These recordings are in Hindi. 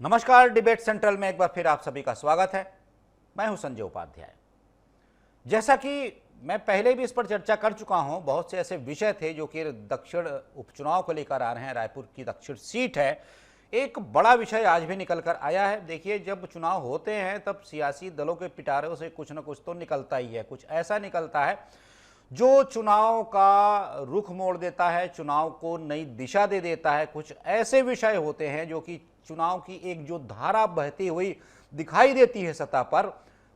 नमस्कार, डिबेट सेंट्रल में एक बार फिर आप सभी का स्वागत है। मैं हूं संजय उपाध्याय। जैसा कि मैं पहले भी इस पर चर्चा कर चुका हूं, बहुत से ऐसे विषय थे जो कि दक्षिण उपचुनाव को लेकर आ रहे हैं। रायपुर की दक्षिण सीट है, एक बड़ा विषय आज भी निकल कर आया है। देखिए, जब चुनाव होते हैं तब सियासी दलों के पिटारों से कुछ न कुछ तो निकलता ही है। कुछ ऐसा निकलता है जो चुनाव का रुख मोड़ देता है, चुनाव को नई दिशा दे देता है। कुछ ऐसे विषय होते हैं जो कि चुनाव की एक जो धारा बहती हुई दिखाई देती है सतह पर,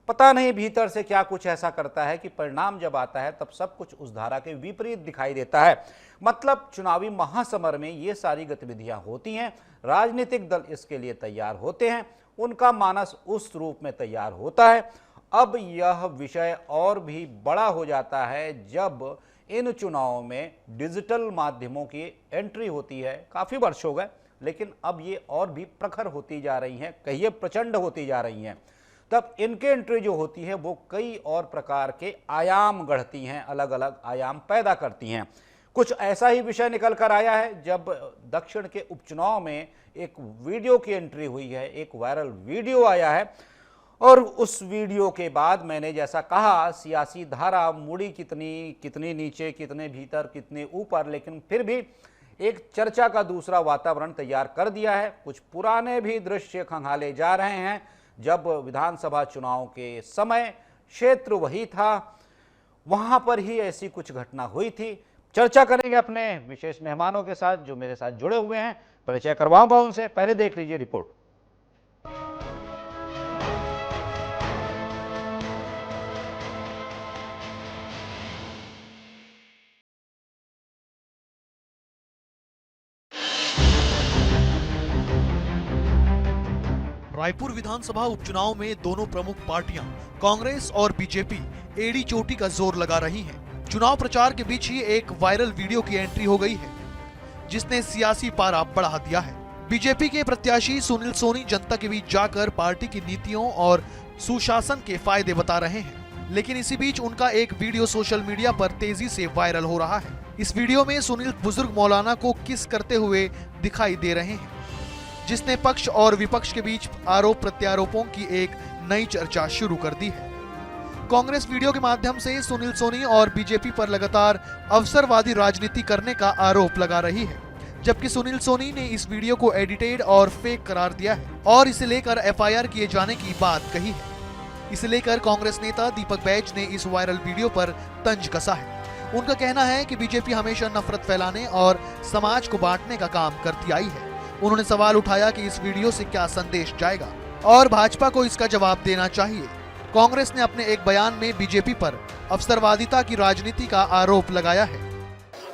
पता नहीं भीतर से क्या कुछ ऐसा करता है कि परिणाम जब आता है तब सब कुछ उस धारा के विपरीत दिखाई देता है। मतलब चुनावी महासमर में ये सारी गतिविधियां होती हैं, राजनीतिक दल इसके लिए तैयार होते हैं, उनका मानस उस रूप में तैयार होता है। अब यह विषय और भी बड़ा हो जाता है जब इन चुनावों में डिजिटल माध्यमों की एंट्री होती है। काफ़ी वर्ष हो गए, लेकिन अब ये और भी प्रखर होती जा रही हैं, कहिए प्रचंड होती जा रही हैं। तब इनके एंट्री जो होती है वो कई और प्रकार के आयाम गढ़ती हैं, अलग अलग आयाम पैदा करती हैं। कुछ ऐसा ही विषय निकल कर आया है जब दक्षिण के उपचुनाव में एक वीडियो की एंट्री हुई है, एक वायरल वीडियो आया है। और उस वीडियो के बाद मैंने जैसा कहा, सियासी धारा मुड़ी कितनी कितनी नीचे, कितने भीतर, कितने ऊपर, लेकिन फिर भी एक चर्चा का दूसरा वातावरण तैयार कर दिया है। कुछ पुराने भी दृश्य खंगाले जा रहे हैं जब विधानसभा चुनाव के समय क्षेत्र वही था, वहां पर ही ऐसी कुछ घटना हुई थी। चर्चा करेंगे अपने विशेष मेहमानों के साथ जो मेरे साथ जुड़े हुए हैं। परिचय करवाऊंगा उनसे, पहले देख लीजिए रिपोर्ट। रायपुर विधानसभा उपचुनाव में दोनों प्रमुख पार्टियां कांग्रेस और बीजेपी एड़ी चोटी का जोर लगा रही हैं। चुनाव प्रचार के बीच ही एक वायरल वीडियो की एंट्री हो गई है जिसने सियासी पारा बढ़ा दिया है। बीजेपी के प्रत्याशी सुनील सोनी जनता के बीच जाकर पार्टी की नीतियों और सुशासन के फायदे बता रहे हैं, लेकिन इसी बीच उनका एक वीडियो सोशल मीडिया पर तेजी से वायरल हो रहा है। इस वीडियो में सुनील बुजुर्ग मौलाना को किस करते हुए दिखाई दे रहे हैं, जिसने पक्ष और विपक्ष के बीच आरोप प्रत्यारोपों की एक नई चर्चा शुरू कर दी है। कांग्रेस वीडियो के माध्यम से सुनील सोनी और बीजेपी पर लगातार अवसरवादी राजनीति करने का आरोप लगा रही है, जबकि सुनील सोनी ने इस वीडियो को एडिटेड और फेक करार दिया है और इसे लेकर एफआईआर किए जाने की बात कही है। इसे लेकर कांग्रेस नेता दीपक बैज ने इस वायरल वीडियो पर तंज कसा है। उनका कहना है कि बीजेपी हमेशा नफरत फैलाने और समाज को बांटने का काम करती आई है। उन्होंने सवाल उठाया कि इस वीडियो से क्या संदेश जाएगा और भाजपा को इसका जवाब देना चाहिए। कांग्रेस ने अपने एक बयान में बीजेपी पर अवसरवादिता की राजनीति का आरोप लगाया है।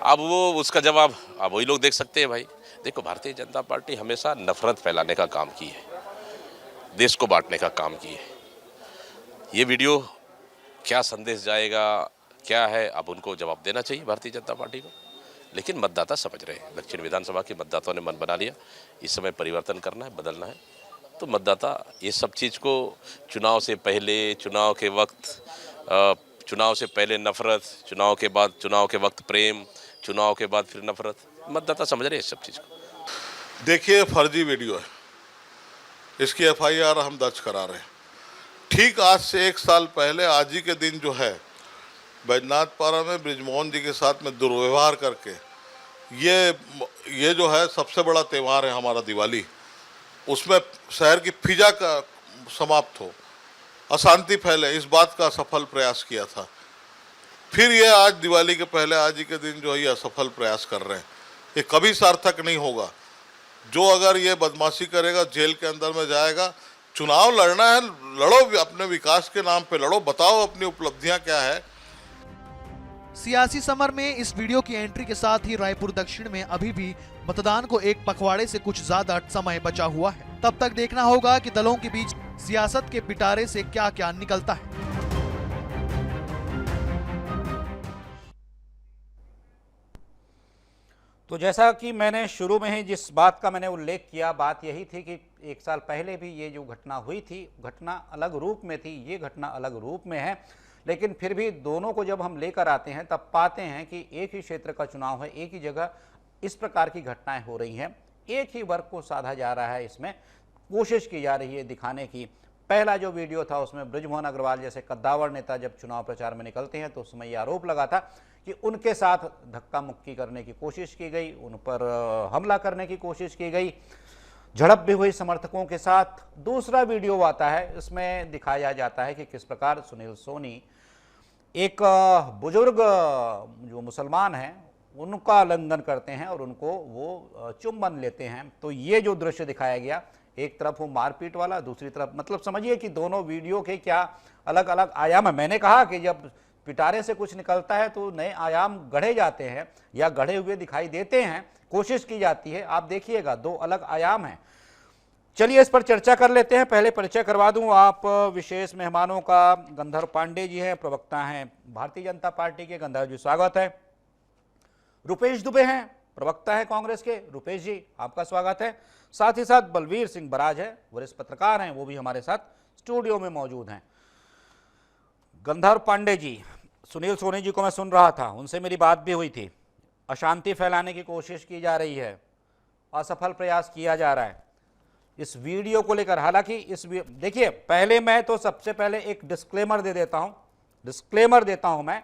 अब वो उसका जवाब अब वही लोग देख सकते हैं। भाई देखो, भारतीय जनता पार्टी हमेशा नफरत फैलाने का काम की है, देश को बांटने का काम की है। ये वीडियो क्या संदेश जाएगा, क्या है, अब उनको जवाब देना चाहिए भारतीय जनता पार्टी को। लेकिन मतदाता समझ रहे हैं, दक्षिण विधानसभा के मतदाताओं ने मन बना लिया, इस समय परिवर्तन करना है, बदलना है। तो मतदाता ये सब चीज़ को चुनाव से पहले, चुनाव के वक्त, चुनाव से पहले नफरत, चुनाव के बाद, चुनाव के वक्त प्रेम, चुनाव के बाद फिर नफरत, मतदाता समझ रहे हैं इस सब चीज़ को। देखिए, फर्जी वीडियो है, इसकी एफआईआर हम दर्ज करा रहे हैं। ठीक आज से 1 साल पहले आज ही के दिन जो है, बैजनाथपारा में बृजमोहन जी के साथ में दुर्व्यवहार करके ये जो है सबसे बड़ा त्यौहार है हमारा दिवाली, उसमें शहर की फिजा का समाप्त हो, अशांति फैले, इस बात का सफल प्रयास किया था। फिर ये आज दिवाली के पहले आज ही के दिन जो है ये असफल प्रयास कर रहे हैं। ये कभी सार्थक नहीं होगा। जो अगर ये बदमाशी करेगा जेल के अंदर में जाएगा। चुनाव लड़ना है, लड़ो, अपने विकास के नाम पे लड़ो, बताओ अपनी उपलब्धियां क्या है। सियासी समर में इस वीडियो की एंट्री के साथ ही रायपुर दक्षिण में अभी भी मतदान को एक पखवाड़े से कुछ ज्यादा समय बचा हुआ है। तब तक देखना होगा कि दलों के बीच सियासत के पिटारे से क्या क्या निकलता है। तो जैसा कि मैंने शुरू में ही जिस बात का मैंने उल्लेख किया, बात यही थी कि 1 साल पहले भी ये जो घटना हुई थी, घटना अलग रूप में थी, ये घटना अलग रूप में है। लेकिन फिर भी दोनों को जब हम लेकर आते हैं तब पाते हैं कि एक ही क्षेत्र का चुनाव है, एक ही जगह इस प्रकार की घटनाएं हो रही हैं, एक ही वर्ग को साधा जा रहा है इसमें। कोशिश की जा रही है दिखाने की। पहला जो वीडियो था उसमें बृजमोहन अग्रवाल जैसे कद्दावर नेता जब चुनाव प्रचार में निकलते हैं तो उसमें यह आरोप लगा था कि उनके साथ धक्का मुक्की करने की कोशिश की गई, उन पर हमला करने की कोशिश की गई, झड़प भी हुई समर्थकों के साथ। दूसरा वीडियो आता है, इसमें दिखाया जाता है कि किस प्रकार सुनील सोनी एक बुजुर्ग जो मुसलमान हैं उनका उल्लंघन करते हैं और उनको वो चुम्बन लेते हैं। तो ये जो दृश्य दिखाया गया, एक तरफ वो मारपीट वाला, दूसरी तरफ, मतलब समझिए कि दोनों वीडियो के क्या अलग अलग आयाम है। मैंने कहा कि जब पिटारे से कुछ निकलता है तो नए आयाम गढ़े जाते हैं या गढ़े हुए दिखाई देते हैं, कोशिश की जाती है। आप देखिएगा दो अलग आयाम हैं। चलिए इस पर चर्चा कर लेते हैं। पहले परिचय करवा दूं आप विशेष मेहमानों का। गंधर्व पांडे जी हैं, प्रवक्ता हैं भारतीय जनता पार्टी के। गंधर्व जी स्वागत है। रुपेश दुबे हैं, प्रवक्ता है कांग्रेस के। रुपेश जी आपका स्वागत है। साथ ही साथ बलवीर सिंह बराज है, वरिष्ठ पत्रकार हैं, वो भी हमारे साथ स्टूडियो में मौजूद हैं। गंधर्व पांडे जी, सुनील सोनी जी को मैं सुन रहा था, उनसे मेरी बात भी हुई थी। अशांति फैलाने की कोशिश की जा रही है, असफल प्रयास किया जा रहा है इस वीडियो को लेकर। हालांकि इस देखिए, पहले मैं तो सबसे पहले एक डिस्क्लेमर देता हूं मैं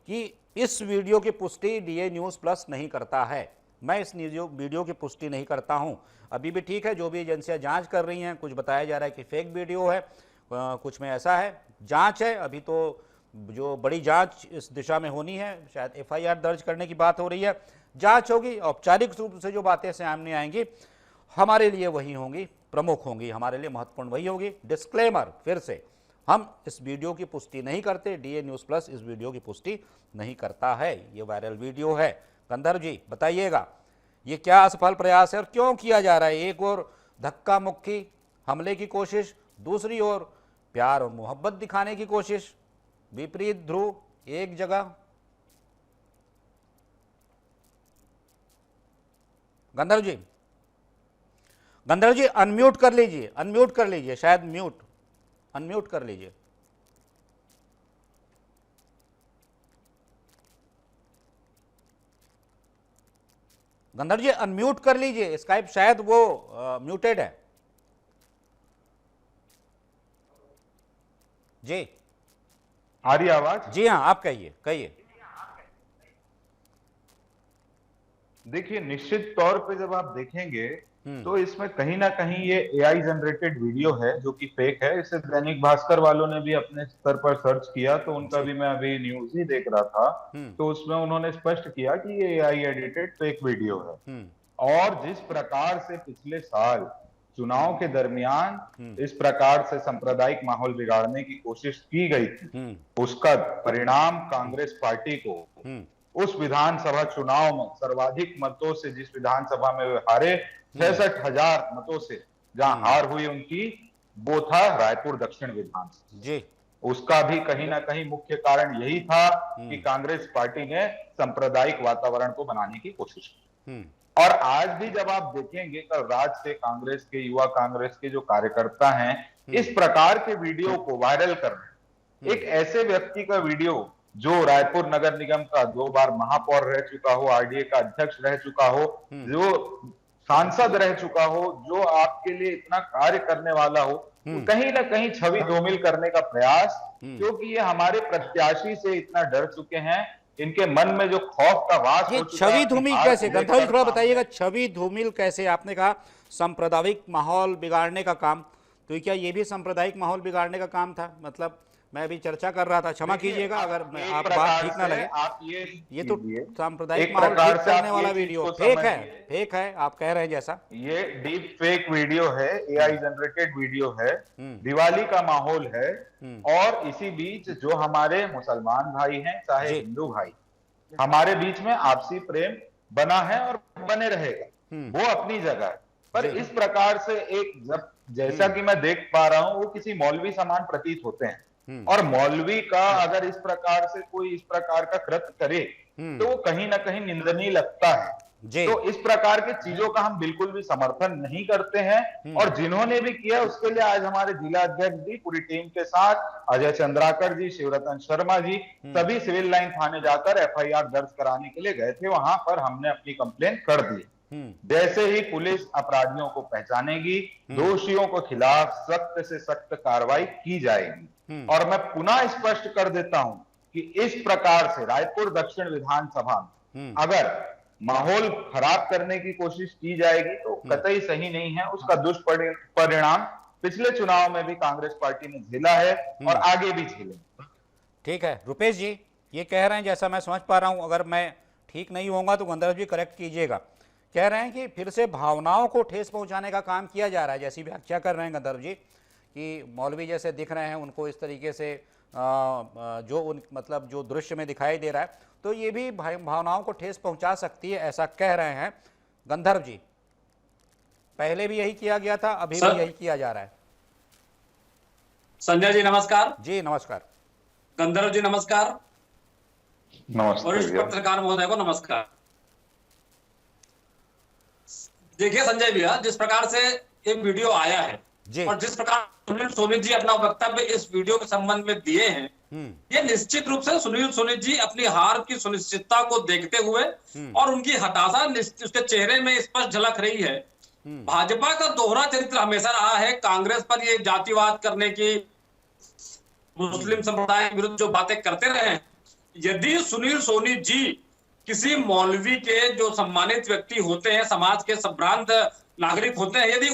कि इस वीडियो की पुष्टि डीए न्यूज़ प्लस नहीं करता है। मैं इस वीडियो की पुष्टि नहीं करता हूं। अभी भी ठीक है, जो भी एजेंसियां जांच कर रही हैं, कुछ बताया जा रहा है कि फेक वीडियो है, कुछ में ऐसा है, जांच है। अभी तो जो बड़ी जांच इस दिशा में होनी है, शायद एफआईआर दर्ज करने की बात हो रही है, जांच होगी। औपचारिक रूप से जो बातें सामने आएंगी हमारे लिए वही होंगी, प्रमुख होंगी, हमारे लिए महत्वपूर्ण वही होगी। डिस्क्लेमर फिर से, हम इस वीडियो की पुष्टि नहीं करते, डीए न्यूज़ प्लस इस वीडियो की पुष्टि नहीं करता है। ये वायरल वीडियो है। गंधर्व जी बताइएगा, ये क्या असफल प्रयास है और क्यों किया जा रहा है? एक और धक्का मुक्की हमले की कोशिश, दूसरी ओर प्यार और मोहब्बत दिखाने की कोशिश, विपरीत ध्रुव एक जगह। गंधर्व जी अनम्यूट कर लीजिए, शायद अनम्यूट कर लीजिए। गंधर्व जी अनम्यूट कर लीजिए, स्काइप शायद वो म्यूटेड है। जी आ रही आवाज? जी हाँ, आप कहिए। देखिए, निश्चित तौर पे जब आप देखेंगे तो इसमें कहीं ना कहीं ये एआई जनरेटेड वीडियो है जो कि फेक है। इसे दैनिक भास्कर वालों ने भी अपने स्तर पर सर्च किया, तो उनका भी मैं अभी न्यूज ही देख रहा था, तो उसमें उन्होंने स्पष्ट किया कि ये एआई एडिटेड फेक वीडियो है। और जिस प्रकार से पिछले साल चुनाव के दरमियान इस प्रकार से सांप्रदायिक माहौल बिगाड़ने की कोशिश की गई थी, उसका परिणाम कांग्रेस पार्टी को उस विधानसभा चुनाव में सर्वाधिक मतों से, जिस विधानसभा में वे हारे 66,000 मतों से जहां हार हुई उनकी, वो था रायपुर दक्षिण विधानसभा जी। उसका भी कहीं ना कहीं मुख्य कारण यही था कि कांग्रेस पार्टी ने सांप्रदायिक वातावरण को बनाने की कोशिश की। और आज भी जब आप देखेंगे कल रात से कांग्रेस के, युवा कांग्रेस के जो कार्यकर्ता हैं, इस प्रकार के वीडियो को वायरल कर रहे हैं। एक ऐसे व्यक्ति का वीडियो जो रायपुर नगर निगम का 2 बार महापौर रह चुका हो, आरडीए का अध्यक्ष रह चुका हो, जो सांसद रह चुका हो, जो आपके लिए इतना कार्य करने वाला हो, तो कहीं ना कहीं छवि धूमिल करने का प्रयास, क्योंकि ये हमारे प्रत्याशी से इतना डर चुके हैं, इनके मन में जो खौफ का वास हो चुका है। छवि धूमिल कैसे? गंधर्व थोड़ा बताइएगा, छवि धूमिल कैसे? आपने कहा सांप्रदायिक माहौल बिगाड़ने का काम, तो क्या ये भी सांप्रदायिक माहौल बिगाड़ने का काम था? मतलब मैं भी चर्चा कर रहा था, क्षमा कीजिएगा अगर आप बात ठीक ना लगे। आप ये तो सांप्रदायिक माहौल ठीक करने वाला वीडियो फेक है आप कह रहे हैं जैसा। ये डीप फेक वीडियो है, एआई जनरेटेड वीडियो है, दिवाली का माहौल है। और इसी बीच जो हमारे मुसलमान भाई हैं, चाहे हिंदू भाई, हमारे बीच में आपसी प्रेम बना है और बने रहेगा, वो अपनी जगह। पर इस प्रकार से एक, जब जैसा कि मैं देख पा रहा हूं, वो किसी मौलवी समान प्रतीत होते हैं। और मौलवी का अगर इस प्रकार से कोई इस प्रकार का कृत्य करे तो वो कहीं ना कहीं निंदनीय लगता है। तो इस प्रकार की चीजों का हम बिल्कुल भी समर्थन नहीं करते हैं। और जिन्होंने भी किया उसके लिए आज हमारे जिला अध्यक्ष जी पूरी टीम के साथ, अजय चंद्राकर जी, शिवरतन शर्मा जी, सभी सिविल लाइन थाने जाकर एफआईआर दर्ज कराने के लिए गए थे। वहां पर हमने अपनी कंप्लेन कर दी। जैसे ही पुलिस अपराधियों को पहचानेगी, दोषियों के खिलाफ सख्त से सख्त कार्रवाई की जाएगी। और मैं पुनः स्पष्ट कर देता हूं कि इस प्रकार से रायपुर दक्षिण विधानसभा में अगर माहौल खराब करने की कोशिश की जाएगी तो कतई सही नहीं है। उसका दुष्परिणाम पिछले चुनाव में भी कांग्रेस पार्टी ने झेला है और आगे भी झेलेंगे। ठीक है रुपेश जी, ये कह रहे हैं, जैसा मैं समझ पा रहा हूं, अगर मैं ठीक नहीं होऊंगा तो गंधर्व जी करेक्ट कीजिएगा, कह रहे हैं कि फिर से भावनाओं को ठेस पहुंचाने का काम किया जा रहा है, जैसी व्याख्या कर रहे हैं गंधर्व जी कि मौलवी जैसे दिख रहे हैं उनको इस तरीके से मतलब जो दृश्य में दिखाई दे रहा है, तो ये भी भावनाओं को ठेस पहुंचा सकती है, ऐसा कह रहे हैं गंधर्व जी। पहले भी यही किया गया था, अभी भी यही किया जा रहा है। संजय जी नमस्कार। जी नमस्कार। गंधर्व जी नमस्कार। नमस्कार। वरिष्ठ पत्रकार महोदय को नमस्कार। देखिए संजय भैया, जिस प्रकार से ये वीडियो आया है और जिस प्रकार सुनील सोनी जी अपना वक्तव्य इस वीडियो के संबंध में दिए हैं, ये निश्चित रूप से सुनील सोनी जी अपनी हार की सुनिश्चितता को देखते हुए और उनकी हताशा उसके चेहरे में स्पष्ट झलक रही है। भाजपा का दोहरा चरित्र हमेशा रहा है, कांग्रेस पर ये जातिवाद करने की, मुस्लिम संप्रदाय के विरुद्ध जो बातें करते रहे। यदि सुनील सोनी जी किसी मौलवी के जो सम्मानित व्यक्ति होते हैं, समाज के संभ्रांत नागरिक होते हैं, यदि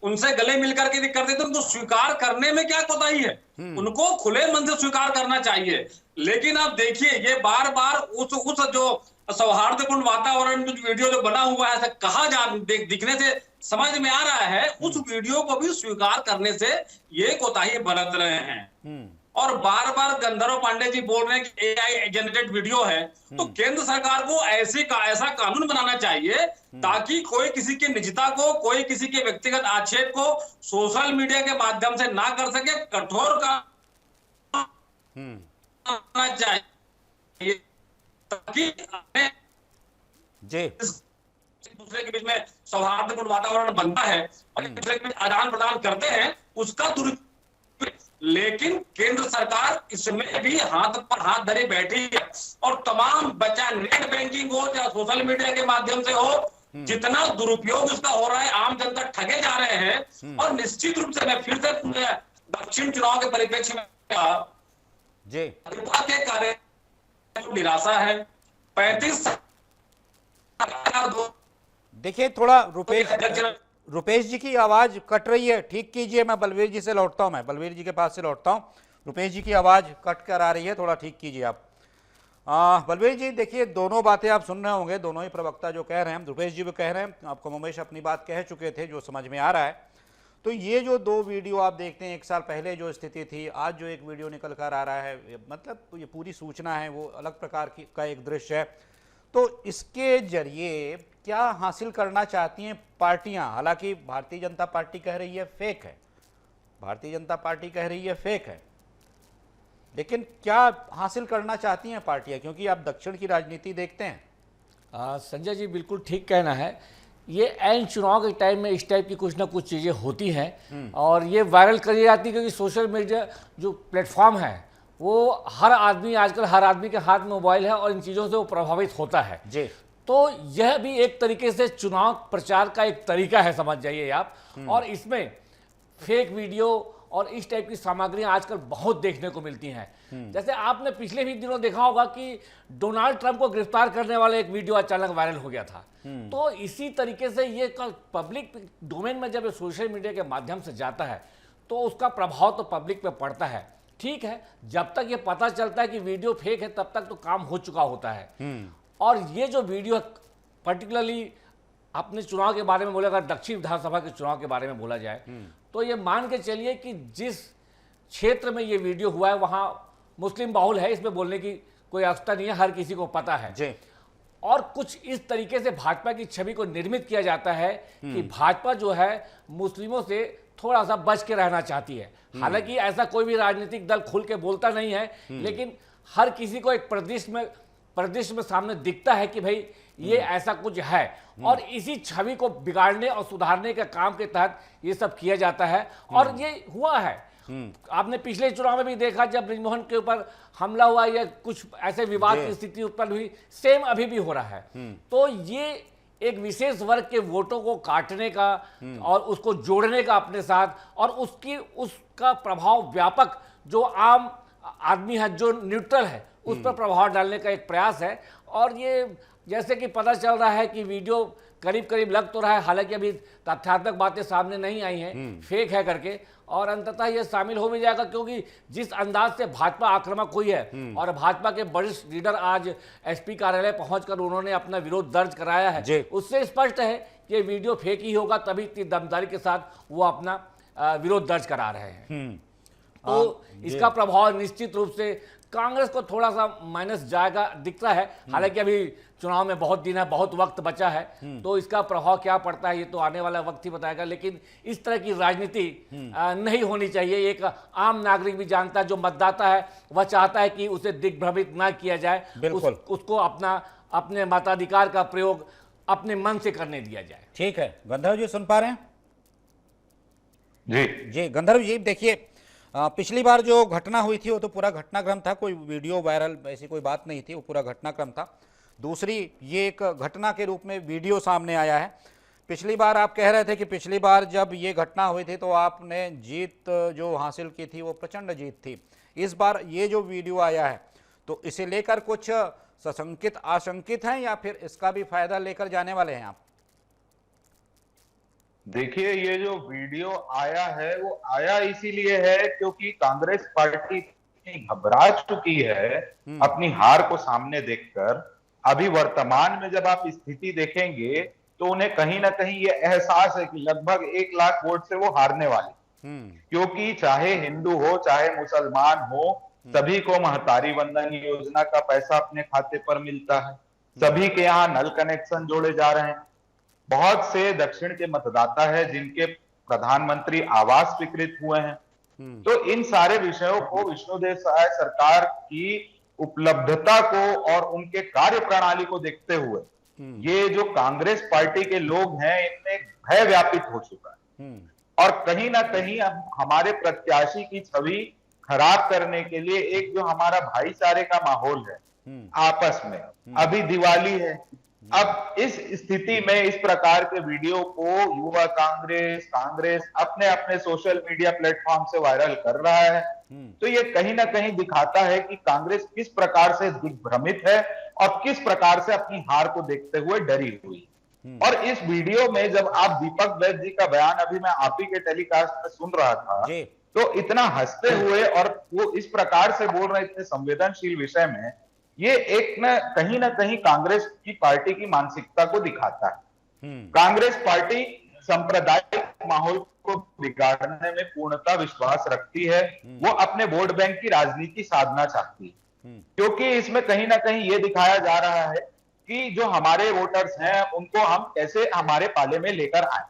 उनसे गले मिलकर के कर देते तो स्वीकार करने में क्या कोताही है? उनको खुले मन से स्वीकार करना चाहिए। लेकिन आप देखिए, ये बार बार उस जो सौहार्दपूर्ण वातावरण में वीडियो जो बना हुआ है, ऐसा कहा दिखने से समझ में आ रहा है, उस वीडियो को भी स्वीकार करने से ये कोताही बरत रहे हैं। और बार बार गंधर्व पांडे जी बोल रहे हैं कि एआई जनरेटेड वीडियो है, तो केंद्र सरकार को ऐसा कानून बनाना चाहिए ताकि कोई किसी की निजता को, कोई किसी के व्यक्तिगत आक्षेप को सोशल मीडिया के माध्यम से ना कर सके। कठोर करना चाहिए ताकि दूसरे के बीच में सौहार्दपूर्ण वातावरण बनता है और एक दूसरे के बीच आदान प्रदान करते हैं, उसका लेकिन केंद्र सरकार इसमें भी हाथ पर हाथ धरे बैठी है और तमाम बचा नेट बैंकिंग हो या सोशल मीडिया के माध्यम से हो, जितना दुरुपयोग उसका हो रहा है, आम जनता ठगे जा रहे हैं। और निश्चित रूप से मैं फिर से दक्षिण चुनाव के परिप्रेक्ष्य में के कार्य निराशा है। 35 देखिए, थोड़ा रुपेश जी की आवाज कट रही है, ठीक कीजिए। मैं बलवीर जी से लौटता हूं, मैं बलवीर जी के पास से लौटता हूं। रुपेश जी की आवाज कट कर आ रही है, थोड़ा ठीक कीजिए आप। बलवीर जी देखिए, दोनों बातें आप सुन रहे होंगे, दोनों ही प्रवक्ता जो कह रहे हैं, रुपेश जी भी कह रहे हैं, आपको कमोबेश अपनी बात कह चुके थे, जो समझ में आ रहा है। तो ये जो दो वीडियो आप देखते हैं, एक साल पहले जो स्थिति थी, आज जो एक वीडियो निकल कर आ रहा है, मतलब ये पूरी सूचना है, वो अलग प्रकार की का एक दृश्य है। तो इसके जरिए क्या हासिल करना चाहती हैं पार्टियां? हालांकि भारतीय जनता पार्टी कह रही है फेक है, भारतीय जनता पार्टी कह रही है फेक है, लेकिन क्या हासिल करना चाहती हैं पार्टियां? क्योंकि आप दक्षिण की राजनीति देखते हैं। संजय जी बिल्कुल ठीक कहना है। ये एन चुनाव के टाइम में इस टाइप की कुछ ना कुछ चीज़ें होती हैं और ये वायरल करी जाती है, क्योंकि सोशल मीडिया जो प्लेटफॉर्म है वो आजकल हर आदमी के हाथ में मोबाइल है और इन चीज़ों से वो प्रभावित होता है जी। तो यह भी एक तरीके से चुनाव प्रचार का एक तरीका है, समझ जाइए आप। और इसमें फेक वीडियो और इस टाइप की सामग्रियां आजकल बहुत देखने को मिलती हैं। जैसे आपने पिछले भी दिनों देखा होगा कि डोनाल्ड ट्रंप को गिरफ्तार करने वाला एक वीडियो अचानक वायरल हो गया था। तो इसी तरीके से ये पब्लिक डोमेन में जब सोशल मीडिया के माध्यम से जाता है तो उसका प्रभाव तो पब्लिक पे पड़ता है। ठीक है, जब तक ये पता चलता है कि वीडियो फेक है तब तक तो काम हो चुका होता है। और ये जो वीडियो पर्टिकुलरली अपने चुनाव के बारे में बोला, अगर दक्षिण विधानसभा के चुनाव के बारे में बोला जाए तो ये मान के चलिए कि जिस क्षेत्र में ये वीडियो हुआ है वहां मुस्लिम बाहुल है, इसमें बोलने की कोई आवश्यकता नहीं है, हर किसी को पता है जी। और कुछ इस तरीके से भाजपा की छवि को निर्मित किया जाता है कि भाजपा जो है मुस्लिमों से थोड़ा सा बच के रहना चाहती है। हालांकि ऐसा कोई भी राजनीतिक दल खुल के बोलता नहीं है, लेकिन हर किसी को एक परिदृश्य में सामने दिखता है कि भाई ये ऐसा कुछ है। और इसी छवि को बिगाड़ने और सुधारने के काम के तहत ये सब किया जाता है और ये हुआ है। आपने पिछले चुनाव में भी देखा, जब ब्रिजमोहन के ऊपर हमला हुआ या कुछ ऐसे विवाद की स्थिति उत्पन्न हुई, सेम अभी भी हो रहा है। तो ये एक विशेष वर्ग के वोटों को काटने का और उसको जोड़ने का अपने साथ, और उसका प्रभाव व्यापक जो आम आदमी है, जो न्यूट्रल है, उस पर प्रभाव डालने का एक प्रयास है। और ये जैसे कि पता चल रहा है कि वीडियो करीब करीब लग तो रहा है, हालांकि अभी तथ्यात्मक बातें सामने नहीं आई हैं, फेक है करके, और अंततः ये शामिल हो भी जाएगा, क्योंकि जिस अंदाज से भाजपा आक्रामक हुई है और भाजपा के वरिष्ठ लीडर आज एसपी कार्यालय पहुंचकर उन्होंने अपना विरोध दर्ज कराया है, उससे स्पष्ट है कि ये वीडियो फेक ही होगा, तभी इतनी दमदारी के साथ वो अपना विरोध दर्ज करा रहे हैं। तो इसका प्रभाव निश्चित रूप से कांग्रेस को थोड़ा सा माइनस जाएगा दिखता है, हालांकि अभी चुनाव में बहुत दिन है, बहुत वक्त बचा है, तो इसका प्रभाव क्या पड़ता है ये तो आने वाला वक्त ही बताएगा। लेकिन इस तरह की राजनीति नहीं होनी चाहिए। एक आम नागरिक भी जानता है, जो मतदाता है वह चाहता है कि उसे दिग्भ्रमित ना किया जाए, उसको अपने मताधिकार का प्रयोग अपने मन से करने दिया जाए। ठीक है, गंधर्व जी सुन पा रहे हैं? जी गंधर्व जी देखिए, पिछली बार जो घटना हुई थी वो तो पूरा घटनाक्रम था, कोई वीडियो वायरल ऐसी कोई बात नहीं थी, वो पूरा घटनाक्रम था। दूसरी, ये एक घटना के रूप में वीडियो सामने आया है। पिछली बार आप कह रहे थे कि पिछली बार जब ये घटना हुई थी तो आपने जीत जो हासिल की थी वो प्रचंड जीत थी। इस बार ये जो वीडियो आया है तो इसे लेकर कुछ सशंकित आशंकित हैं या फिर इसका भी फायदा लेकर जाने वाले हैं आप? देखिए, ये जो वीडियो आया है वो आया इसीलिए है क्योंकि कांग्रेस पार्टी घबरा चुकी है अपनी हार को सामने देखकर। अभी वर्तमान में जब आप स्थिति देखेंगे तो उन्हें कहीं ना कहीं ये एहसास है कि लगभग 1 लाख वोट से वो हारने वाले, क्योंकि चाहे हिंदू हो चाहे मुसलमान हो, सभी को महतारी वंदन योजना का पैसा अपने खाते पर मिलता है, सभी के यहाँ नल कनेक्शन जोड़े जा रहे हैं। बहुत से दक्षिण के मतदाता है जिनके प्रधानमंत्री आवास स्वीकृत हुए हैं। तो इन सारे विषयों को विष्णुदेव साय सरकार की उपलब्धता को और उनके कार्य प्रणाली को देखते हुए ये जो कांग्रेस पार्टी के लोग हैं इनमें भय व्यापित हो चुका है, और कहीं ना कहीं हमारे प्रत्याशी की छवि खराब करने के लिए एक जो हमारा भाईचारे का माहौल है आपस में, अभी दिवाली है, अब इस स्थिति में इस प्रकार के वीडियो को युवा कांग्रेस अपने अपने सोशल मीडिया प्लेटफॉर्म से वायरल कर रहा है, तो ये कहीं ना कहीं दिखाता है कि कांग्रेस किस प्रकार से दिग्भ्रमित है और किस प्रकार से अपनी हार को देखते हुए डरी हुई। और इस वीडियो में जब आप दीपक वैद्य जी का बयान अभी मैं आप ही के टेलीकास्ट में सुन रहा था तो इतना हंसते हुए और वो इस प्रकार से बोल रहे इतने संवेदनशील विषय में, ये एक ना कहीं कांग्रेस की पार्टी की मानसिकता को दिखाता है। कांग्रेस पार्टी सांप्रदायिक माहौल को बिगाड़ने में पूर्णतः विश्वास रखती है, वो अपने वोट बैंक की राजनीति साधना चाहती है, क्योंकि इसमें कहीं ना कहीं ये दिखाया जा रहा है कि जो हमारे वोटर्स हैं उनको हम कैसे हमारे पाले में लेकर आए।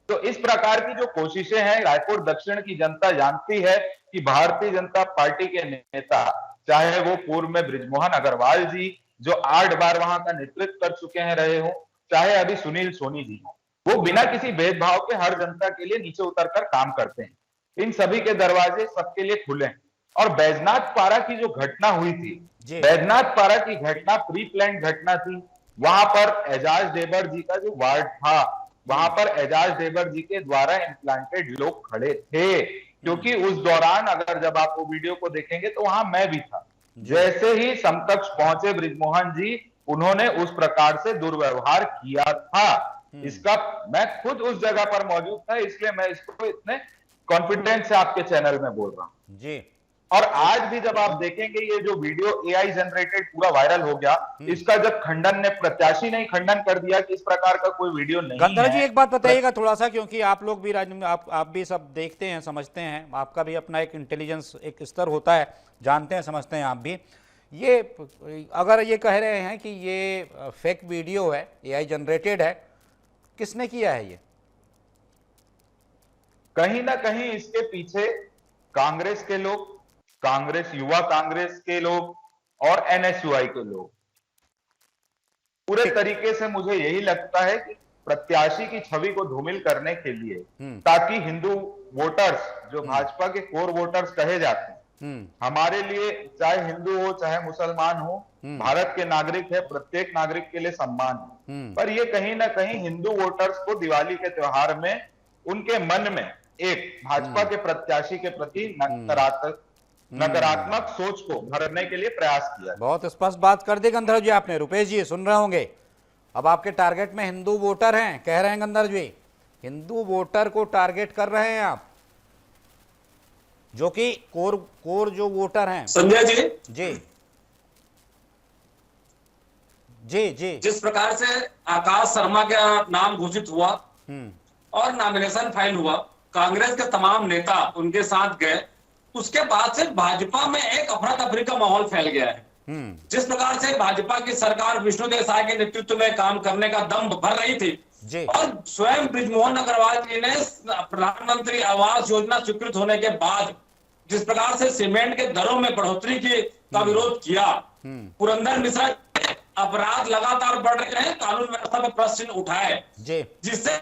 तो इस प्रकार की जो कोशिशें हैं, रायपुर दक्षिण की जनता जानती है कि भारतीय जनता पार्टी के नेता, चाहे वो पूर्व में बृजमोहन अग्रवाल जी जो 8 बार वहां का नेतृत्व कर चुके हैं रहे हो, चाहे अभी सुनील सोनी जी हो, वो बिना किसी भेदभाव के हर जनता के लिए नीचे उतरकर काम करते हैं। इन सभी के दरवाजे सबके लिए खुले हैं। और बैजनाथ पारा की जो घटना हुई थी, बैजनाथ पारा की घटना प्री प्लान घटना थी। वहां पर एजाज देवर जी का जो वार्ड था, वहां पर एजाज देवर जी के द्वारा इम्प्लांटेड लोग खड़े थे, क्योंकि उस दौरान अगर जब आप वो वीडियो को देखेंगे तो वहां मैं भी था। जैसे ही समकक्ष पहुंचे बृजमोहन जी, उन्होंने उस प्रकार से दुर्व्यवहार किया था। इसका मैं खुद उस जगह पर मौजूद था, इसलिए मैं इसको इतने कॉन्फिडेंस से आपके चैनल में बोल रहा हूं जी। और आज भी जब आप देखेंगे ये जो वीडियो एआई जनरेटेड पूरा वायरल हो गया, इसका जब खंडन ने प्रत्याशी ने खंडन कर दिया कि इस प्रकार का कोई वीडियो नहीं है। गंधर्व जी एक बात बताइएगा थोड़ा सा, क्योंकि आप लोग भी आप भी सब देखते हैं समझते हैं, आपका भी अपना एक इंटेलिजेंस एक स्तर होता है, जानते हैं समझते हैं आप भी। ये अगर ये कह रहे हैं कि ये फेक वीडियो है, एआई जनरेटेड है, किसने किया है ये? कहीं ना कहीं इसके पीछे कांग्रेस के लोग, कांग्रेस युवा कांग्रेस के लोग और एनएसयूआई के लोग। पूरे तरीके से मुझे यही लगता है कि प्रत्याशी की छवि को धूमिल करने के लिए, ताकि हिंदू वोटर्स जो भाजपा के कोर वोटर्स कहे जाते हैं, हमारे लिए चाहे हिंदू हो चाहे मुसलमान हो, भारत के नागरिक है, प्रत्येक नागरिक के लिए सम्मान है। पर ये कहीं ना कहीं हिंदू वोटर्स को दिवाली के त्योहार में उनके मन में एक भाजपा के प्रत्याशी के प्रति नकारात्मक सोच को भरने के लिए प्रयास किया। बहुत स्पष्ट बात कर दी गंधर्व जी आपने। रुपेश जी सुन रहे होंगे, अब आपके टारगेट में हिंदू वोटर हैं, कह रहे हैं गंधर्व जी, हिंदू वोटर को टारगेट कर रहे हैं आप, जो कि कोर जो वोटर हैं। संजय जी जी जी जी जिस प्रकार से आकाश शर्मा का नाम घोषित हुआ और नॉमिनेशन फाइल हुआ, कांग्रेस के तमाम नेता उनके साथ गए, उसके बाद से भाजपा में एक अफरा तफरी का माहौल फैल गया है। जिस प्रकार से भाजपा की सरकार विष्णुदेव साय के नेतृत्व में काम करने का दम भर रही थी और स्वयं बृजमोहन अग्रवाल जी ने प्रधानमंत्री आवास योजना स्वीकृत होने के बाद जिस प्रकार से सीमेंट के दरों में बढ़ोतरी का विरोध किया, पुरंदर मिश्रा अपराध लगातार बढ़ रहे हैं, कानून व्यवस्था में प्रश्न उठाए, जिससे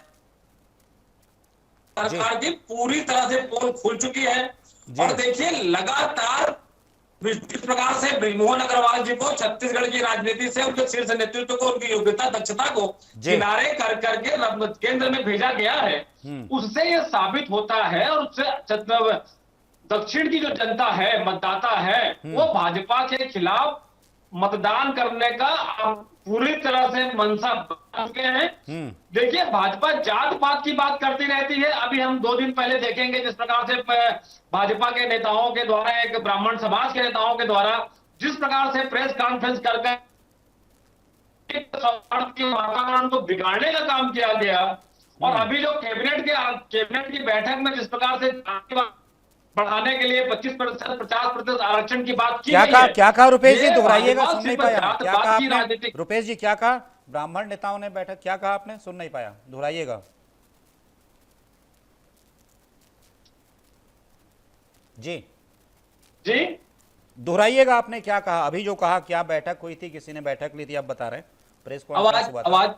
सरकार की पूरी तरह से पोल खुल चुकी है। और देखिए लगातार जिस प्रकार से बृजमोहन अग्रवाल जी को छत्तीसगढ़ की राजनीति से उनके शीर्ष नेतृत्व को, उनकी योग्यता दक्षता को किनारे कर करके केंद्र में भेजा गया है, उससे यह साबित होता है और उससे दक्षिण की जो जनता है, मतदाता है, वो भाजपा के खिलाफ मतदान करने का पूरी तरह से मंशा बन चुके हैं। देखिए भाजपा जात पात की बात करती रहती है। अभी हम 2 दिन पहले देखेंगे जिस प्रकार से भाजपा के नेताओं के द्वारा, एक ब्राह्मण समाज के नेताओं के द्वारा जिस प्रकार से प्रेस कॉन्फ्रेंस करके वातावरण को बिगाड़ने का काम किया गया, और अभी जो कैबिनेट की बैठक में जिस प्रकार से बढ़ाने के लिए 25% 50% आरक्षण की बात की गई है। क्या कहा रुपेश जी, दोहराइएगा, सुन नहीं पाया। क्या कहा आपने रुपेश जी, क्या कहा? ब्राह्मण नेताओं ने बैठक, क्या कहा आपने? सुन नहीं पाया, दोहराइएगा। जी जी दोहराइएगा, आपने क्या कहा? अभी जो कहा, क्या बैठक हुई थी, किसी ने बैठक ली थी, आप बता रहे हैं, प्रेस कॉन्फ्रेंस आवाज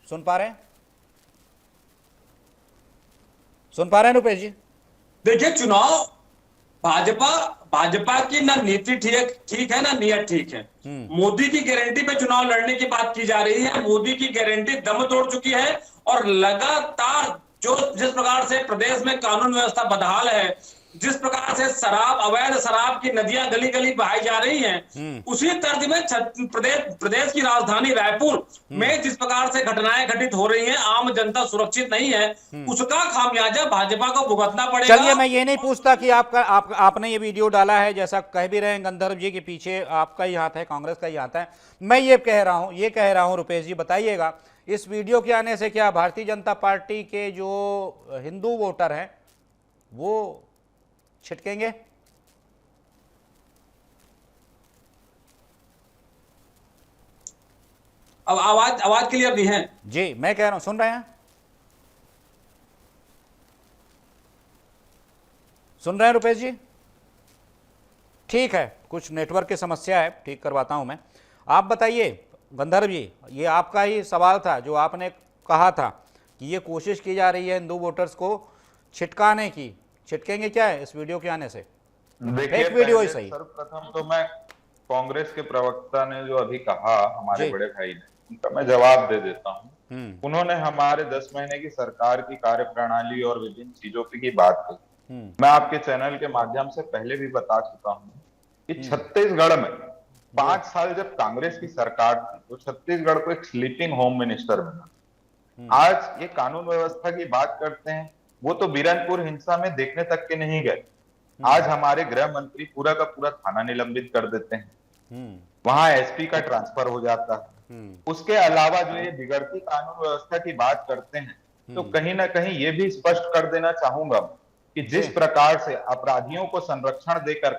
सुन पा रहे हैं? सुन पा रहे हैं रुपेश जी? देखिए चुनाव भाजपा की ना नीति ठीक है ना नियत ठीक है। मोदी की गारंटी पे चुनाव लड़ने की बात की जा रही है। मोदी की गारंटी दम तोड़ चुकी है और लगातार जिस प्रकार से प्रदेश में कानून व्यवस्था बदहाल है, जिस प्रकार से अवैध शराब की नदियां गली गली बहाई जा रही हैं, उसी तर्ज में प्रदेश की राजधानी रायपुर में जिस प्रकार से घटनाएं घटित हो रही हैं, आम जनता सुरक्षित नहीं है, उसका खामियाजा भाजपा को भुगतना पड़ेगा। चलिए, मैं ये नहीं पूछता कि आपने ये वीडियो डाला है, जैसा कह भी रहे हैं गंधर्व जी के पीछे आपका ही हाथ है, कांग्रेस का ही हाथ है। मैं ये कह रहा हूं रुपेश जी, बताइएगा इस वीडियो के आने से क्या भारतीय जनता पार्टी के जो हिंदू वोटर हैं वो छिटकेंगे? अब आवाज क्लियर नहीं है जी, मैं कह रहा हूं, सुन रहे हैं? सुन रहे हैं रुपेश जी? ठीक है, कुछ नेटवर्क की समस्या है, ठीक करवाता हूं मैं। आप बताइए गंधर्व जी, ये आपका ही सवाल था जो आपने कहा था कि ये कोशिश की जा रही है हिंदू वोटर्स को छिटकाने की, छिटकेंगे क्या है इस वीडियो के आने से? देखिए, वीडियो ही सही। सर्वप्रथम तो मैं कांग्रेस के प्रवक्ता ने जो अभी कहा, हमारे बड़े भाई ने, उनका मैं जवाब दे देता हूं। उन्होंने हमारे 10 महीने की सरकार की कार्यप्रणाली और विभिन्न चीजों की बात की। मैं आपके चैनल के माध्यम से पहले भी बता चुका हूं कि छत्तीसगढ़ में 5 साल जब कांग्रेस की सरकार थी तो छत्तीसगढ़ को एक स्लीपिंग होम मिनिस्टर बना। आज ये कानून व्यवस्था की बात करते हैं, वो तो बीरनपुर हिंसा में देखने तक के नहीं गए। आज हमारे गृह मंत्री पूरा का पूरा थाना निलंबित कर देते हैं, वहां एसपी का ट्रांसफर हो जाता है। उसके अलावा जो ये बिगड़ती कानून व्यवस्था की बात करते हैं, तो कहीं ना कहीं ये भी स्पष्ट कर देना चाहूंगा कि जिस प्रकार से अपराधियों को संरक्षण देकर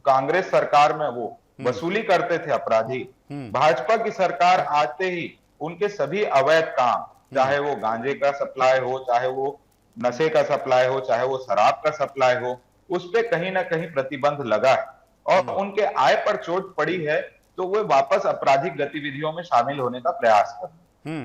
कांग्रेस सरकार में वो वसूली करते थे अपराधी, भाजपा की सरकार आते ही उनके सभी अवैध काम, चाहे वो गांजे का सप्लाई हो, चाहे वो नशे का सप्लाई हो, चाहे वो शराब का सप्लाई हो, उस पे कहीं ना कहीं प्रतिबंध लगा है और उनके आय पर चोट पड़ी है, तो वो वापस आपराधिक गतिविधियों में शामिल होने का प्रयास कर,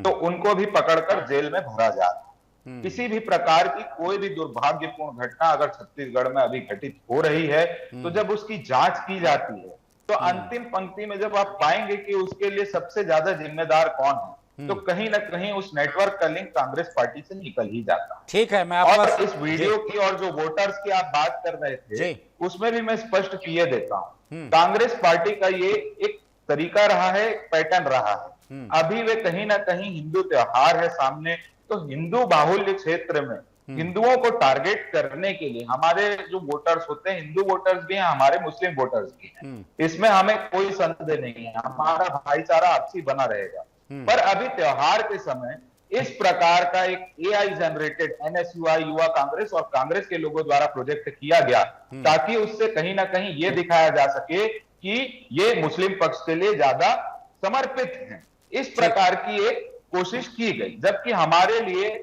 तो उनको भी पकड़कर जेल में भरा जा रहा है। किसी भी प्रकार की कोई भी दुर्भाग्यपूर्ण घटना अगर छत्तीसगढ़ में अभी घटित हो रही है, तो जब उसकी जांच की जाती है तो अंतिम पंक्ति में जब आप पाएंगे कि उसके लिए सबसे ज्यादा जिम्मेदार कौन है, तो कहीं ना कहीं उस नेटवर्क का लिंक कांग्रेस पार्टी से निकल ही जाता। ठीक है, मैं और आपका इस वीडियो की और जो वोटर्स की आप बात कर रहे थे, उसमें भी मैं स्पष्ट किए देता हूं, कांग्रेस पार्टी का ये एक तरीका रहा है, पैटर्न रहा है। अभी वे कहीं ना कहीं हिंदू त्योहार है सामने, तो हिंदू बाहुल्य क्षेत्र में हिंदुओं को टारगेट करने के लिए हमारे जो वोटर्स होते हैं, हिंदू वोटर्स भी हैं, हमारे मुस्लिम वोटर्स भी हैं, इसमें हमें कोई संदेह नहीं है, हमारा भाईचारा आपसी बना रहेगा। पर अभी त्योहार के समय इस प्रकार का एक एआई जनरेटेड एनएसयूआई युवा कांग्रेस और कांग्रेस के लोगों द्वारा प्रोजेक्ट किया गया, ताकि उससे कहीं ना कहीं ये दिखाया जा सके कि ये मुस्लिम पक्ष के लिए ज्यादा समर्पित हैं। इस प्रकार की एक कोशिश की गई, जबकि हमारे लिए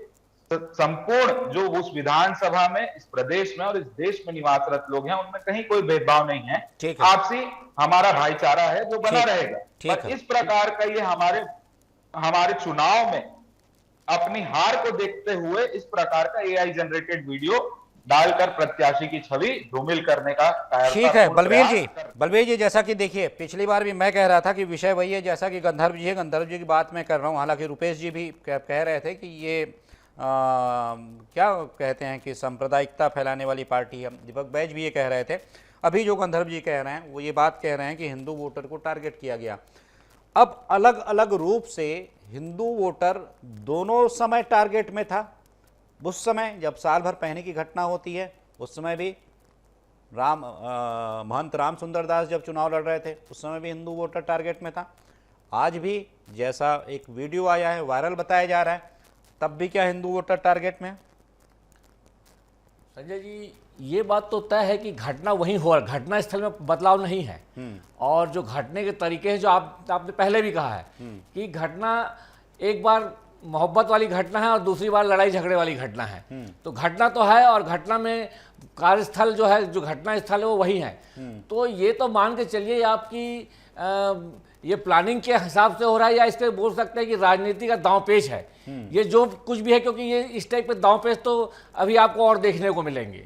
संपूर्ण जो उस विधानसभा में, इस प्रदेश में और इस देश में निवासरत लोग हैं, उनमें कहीं कोई भेदभाव नहीं है, आपसी हमारा भाईचारा है जो बना रहेगा। पर इस प्रकार का ये हमारे चुनाव में अपनी हार को देखते हुए इस प्रकार का एआई जनरेटेड वीडियो डालकर प्रत्याशी की छवि धूमिल करने का ठीक है। बलबीर जी, जैसा कि देखिए पिछली बार भी मैं कह रहा था कि विषय वही है जैसा कि गंधर्व जी है, गंधर्व जी की बात मैं कर रहा हूं। हालांकि रुपेश जी भी कह रहे थे कि ये क्या कहते हैं कि सांप्रदायिकता फैलाने वाली पार्टी है। दीपक बैज भी ये कह रहे थे। अभी जो गंधर्व जी कह रहे हैं वो ये बात कह रहे हैं कि हिंदू वोटर को टारगेट किया गया। अब अलग अलग रूप से हिंदू वोटर दोनों समय टारगेट में था। उस समय जब साल भर पहले की घटना होती है, उस समय भी महंत राम सुंदर दास जब चुनाव लड़ रहे थे, उस समय भी हिंदू वोटर टारगेट में था। आज भी जैसा एक वीडियो आया है, वायरल बताया जा रहा है, तब भी क्या हिंदू वोटर टारगेट में? संजय जी, ये बात तो तय है कि घटना वहीं हो, घटना स्थल में बदलाव नहीं है। और जो घटने के तरीके हैं, जो आपने पहले भी कहा है कि घटना एक बार मोहब्बत वाली घटना है और दूसरी बार लड़ाई झगड़े वाली घटना है। तो घटना तो है और घटना में कार्यस्थल जो है, जो घटना स्थल है वो वही है। तो ये तो मान के चलिए आपकी ये प्लानिंग के हिसाब से हो रहा है, या इसके बोल सकते हैं कि राजनीति का दांव पेच है। ये जो कुछ भी है, क्योंकि ये इस टाइप के दांव पेच तो अभी आपको और देखने को मिलेंगे।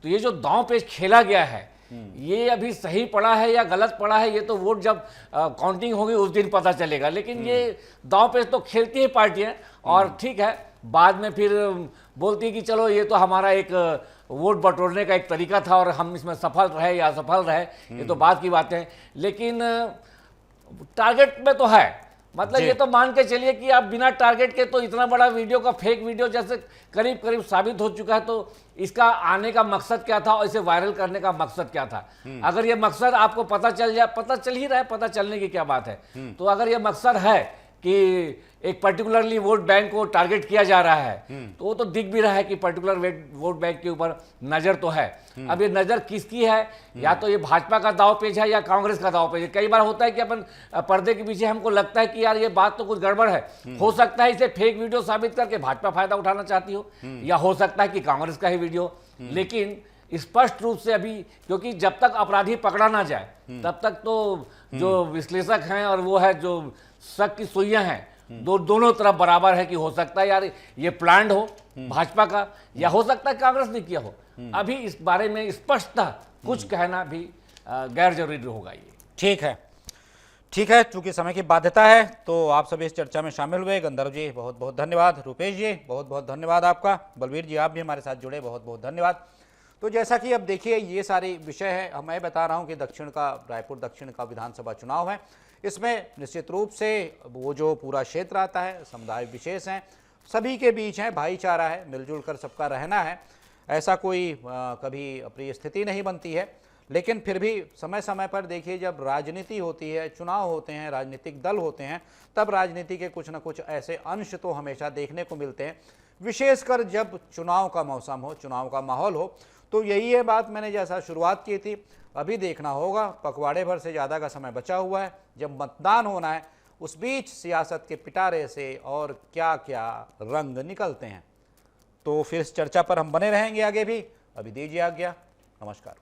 तो ये जो दांव पेच खेला गया है, ये अभी सही पड़ा है या गलत पड़ा है, ये तो वोट जब काउंटिंग होगी उस दिन पता चलेगा। लेकिन ये दांव पेच तो खेलती है पार्टियां, और ठीक है, बाद में फिर बोलती है कि चलो ये तो हमारा एक वोट बटोरने का एक तरीका था और हम इसमें सफल रहे या असफल रहे, ये तो बात की बात है। लेकिन टारगेट में तो है, मतलब ये तो मान के चलिए कि आप बिना टारगेट के तो इतना बड़ा वीडियो का फेक वीडियो जैसे करीब करीब साबित हो चुका है, तो इसका आने का मकसद क्या था और इसे वायरल करने का मकसद क्या था? अगर ये मकसद आपको पता चल जाए, पता चल ही रहा है, पता चलने की क्या बात है। तो अगर ये मकसद है कि एक पर्टिकुलरली वोट बैंक को टारगेट किया जा रहा है, तो वो तो दिख भी रहा है कि पर्टिकुलर वोट बैंक के ऊपर नजर तो है। अब ये नजर किसकी है? या तो ये भाजपा का दाव पेच है या कांग्रेस का दाव पेच है। कई बार होता है कि अपन पर्दे के पीछे हमको लगता है कि यार ये बात तो कुछ गड़बड़ है, हो सकता है इसे फेक वीडियो साबित करके भाजपा फायदा उठाना चाहती हो, या हो सकता है कि कांग्रेस का ही वीडियो। लेकिन स्पष्ट रूप से अभी, क्योंकि जब तक अपराधी पकड़ा ना जाए तब तक तो जो विश्लेषक हैं और वो है जो शक की सुइयां हैं, दोनों तरफ बराबर है कि हो सकता है यार ये प्लान्ड हो भाजपा का, या हो सकता है कांग्रेस ने किया हो। अभी इस बारे में स्पष्टता कुछ कहना भी गैर जरूरी होगा। ये ठीक है, चूंकि समय की बाध्यता है तो आप सभी इस चर्चा में शामिल हुए। गंधर्व जी बहुत बहुत धन्यवाद, रुपेश जी बहुत बहुत धन्यवाद आपका, बलबीर जी आप भी हमारे साथ जुड़े, बहुत बहुत धन्यवाद। तो जैसा कि अब देखिए ये सारी विषय है, मैं बता रहा हूँ कि रायपुर दक्षिण का विधानसभा चुनाव है। इसमें निश्चित रूप से वो जो पूरा क्षेत्र आता है, समुदाय विशेष हैं, सभी के बीच है, भाईचारा है, मिलजुल कर सबका रहना है, ऐसा कोई कभी अप्रिय स्थिति नहीं बनती है। लेकिन फिर भी समय समय पर देखिए जब राजनीति होती है, चुनाव होते हैं, राजनीतिक दल होते हैं, तब राजनीति के कुछ न कुछ ऐसे अंश तो हमेशा देखने को मिलते हैं, विशेषकर जब चुनाव का मौसम हो, चुनाव का माहौल हो। तो यही है बात, मैंने जैसा शुरुआत की थी, अभी देखना होगा, पखवाड़े भर से ज़्यादा का समय बचा हुआ है, जब मतदान होना है, उस बीच सियासत के पिटारे से और क्या क्या रंग निकलते हैं। तो फिर इस चर्चा पर हम बने रहेंगे आगे भी। अभी दीजिए आज्ञा, नमस्कार।